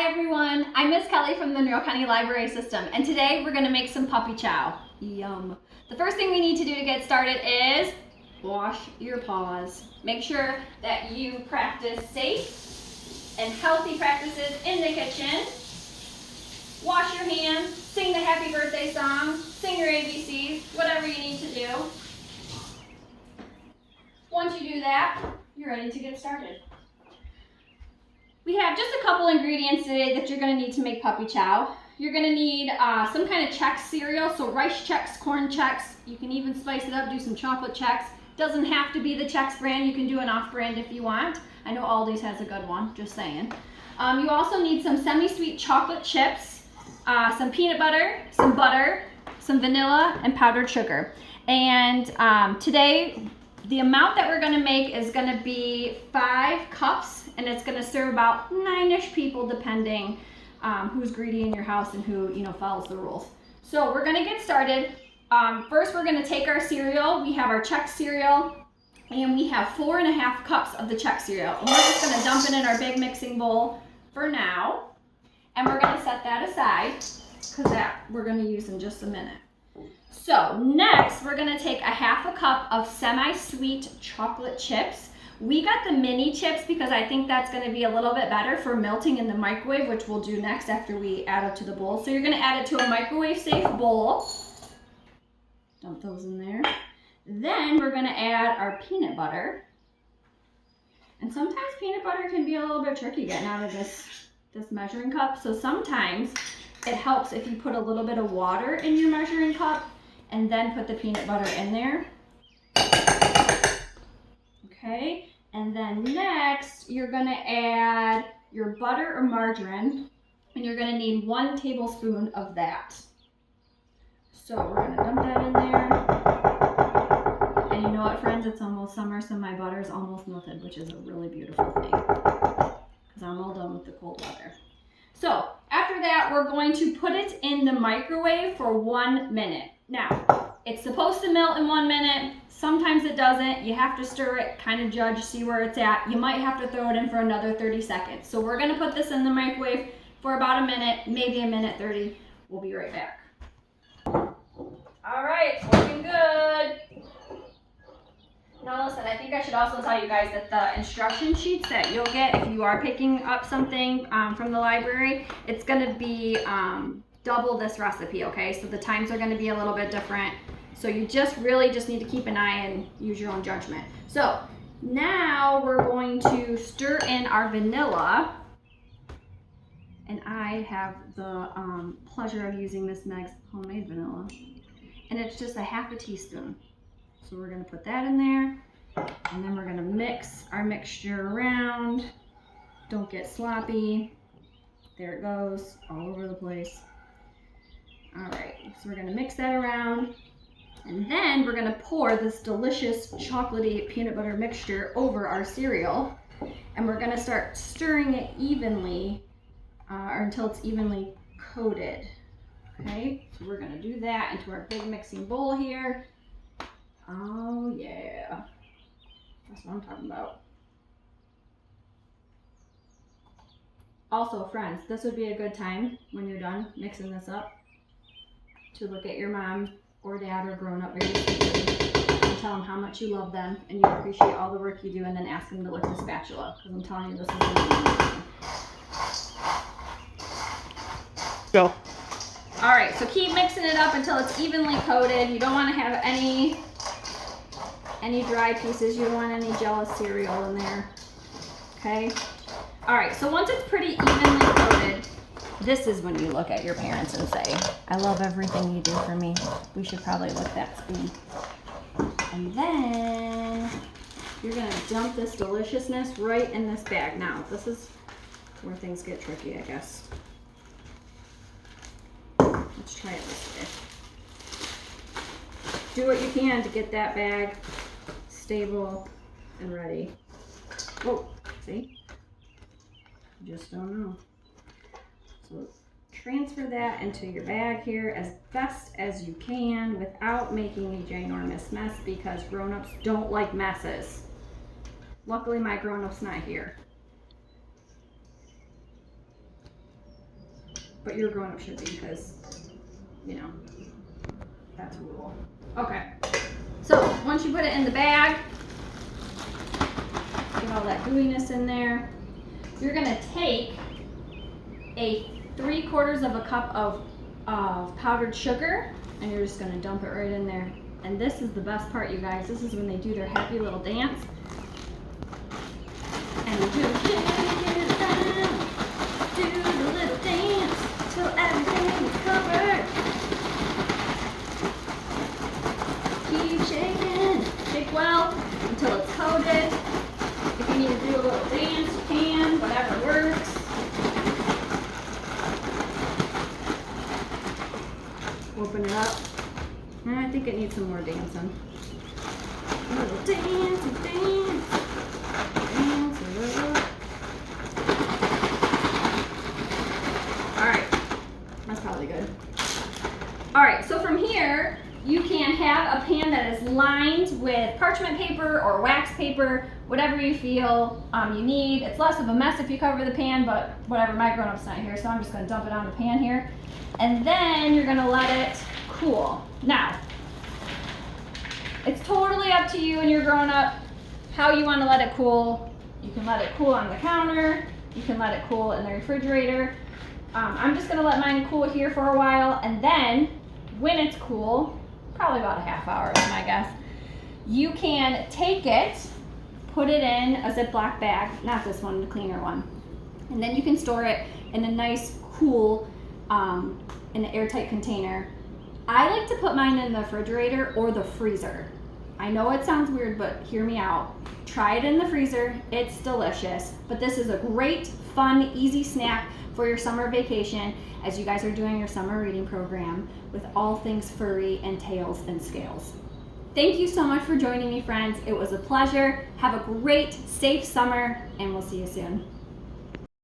Hi everyone, I'm Miss Kelly from the Monroe County Library System, and today we're going to make some puppy chow. Yum. The first thing we need to do to get started is wash your paws. Make sure that you practice safe and healthy practices in the kitchen. Wash your hands, sing the happy birthday song, sing your ABCs, whatever you need to do. Once you do that, you're ready to get started. We have just a couple ingredients today that you're going to need to make puppy chow. You're going to need some kind of Chex cereal, so rice Chex, corn Chex. You can even spice it up, do some chocolate Chex. Doesn't have to be the Chex brand. You can do an off-brand if you want. I know Aldi's has a good one, just saying. You also need some semi-sweet chocolate chips, some peanut butter, some vanilla, and powdered sugar. And today, the amount that we're going to make is going to be 5 cups, and it's going to serve about 9-ish people, depending who's greedy in your house and who follows the rules. So we're going to get started. First, we're going to take our cereal. We have our Chex cereal, and we have 4.5 cups of the Chex cereal. And we're just going to dump it in our big mixing bowl for now, and we're going to set that aside because that we're going to use in just a minute. So next, we're going to take a 1/2 cup of semi-sweet chocolate chips. We got the mini chips because I think that's going to be a little bit better for melting in the microwave, which we'll do next after we add it to the bowl. So you're going to add it to a microwave-safe bowl. Dump those in there. Then we're going to add our peanut butter. And sometimes peanut butter can be a little bit tricky getting out of this measuring cup. So sometimes it helps if you put a little bit of water in your measuring cup and then put the peanut butter in there. Okay, and then next you're gonna add your butter or margarine, and you're gonna need 1 tablespoon of that. So we're gonna dump that in there. And you know what, friends? It's almost summer, so my butter is almost melted, which is a really beautiful thing because I'm all done with the cold weather. So after that, we're going to put it in the microwave for 1 minute. Now, it's supposed to melt in 1 minute. Sometimes it doesn't. You have to stir it, kind of judge, see where it's at. You might have to throw it in for another 30 seconds. So we're going to put this in the microwave for about 1 minute, maybe 1:30 minutes. We'll be right back. All right, looking good. Now listen, I think I should also tell you guys that the instruction sheets that you'll get if you are picking up something from the library, it's going to be double this recipe, okay? So the times are going to be a little bit different. So you really just need to keep an eye and use your own judgment. So now we're going to stir in our vanilla. And I have the pleasure of using Miss Meg's homemade vanilla. And it's just a 1/2 teaspoon. So we're going to put that in there, and then we're going to mix our mixture around. Don't get sloppy. There it goes, all over the place. All right, so we're going to mix that around, and then we're going to pour this delicious chocolatey peanut butter mixture over our cereal, and we're going to start stirring it evenly or until it's evenly coated. Okay, so we're going to do that into our big mixing bowl here. Oh yeah, that's what I'm talking about. Also, friends, this would be a good time when you're done mixing this up to look at your mom or dad or grown-up very sweetly and tell them how much you love them and you appreciate all the work you do, and then ask them to lick the spatula, because I'm telling you, this is going to be amazing. Go. All right, so keep mixing it up until it's evenly coated. You don't want to have any dry pieces. You don't want any jealous cereal in there. Okay? All right, so once it's pretty evenly coated, this is when you look at your parents and say, I love everything you do for me. We should probably lick that spoon. And then you're going to dump this deliciousness right in this bag. Now, this is where things get tricky, I guess. Let's try it this way. Do what you can to get that bag stable and ready. Oh, see? You just don't know. So transfer that into your bag here as best as you can without making a ginormous mess, because grown-ups don't like messes. Luckily, my grown-up's not here. but your grown-up should be because, you know, that's a rule. Okay, so once you put it in the bag, get all that gooiness in there, you're gonna take a 3/4 of a cup of powdered sugar, and you're just gonna dump it right in there. And this is the best part, you guys. This is when they do their happy little dance. And you do the little dance till everything is covered. Keep shaking, shake well until it's coated. If you need to do a little dance, you can, whatever works. Open it up. I think it needs some more dancing. A little dance, dance. Dance it up. Alright, that's probably good. Alright, so from here, you can have a pan that is lined with parchment paper or wax paper, whatever you feel you need. It's less of a mess if you cover the pan, but whatever, my grown-up's not here, so I'm just gonna dump it on the pan here. And then you're gonna let it cool. Now, it's totally up to you and your grown-up how you wanna let it cool. You can let it cool on the counter, you can let it cool in the refrigerator. I'm just gonna let mine cool here for a while, and then when it's cool, probably about a half hour is my guess, you can take it, put it in a Ziploc bag, not this one, the cleaner one, and then you can store it in a nice, cool, in an airtight container. I like to put mine in the refrigerator or the freezer. I know it sounds weird, but hear me out. Try it in the freezer, it's delicious, but this is a great, fun, easy snack for your summer vacation as you guys are doing your summer reading program with all things furry and tails and scales. Thank you so much for joining me, friends. It was a pleasure. Have a great, safe summer, and we'll see you soon.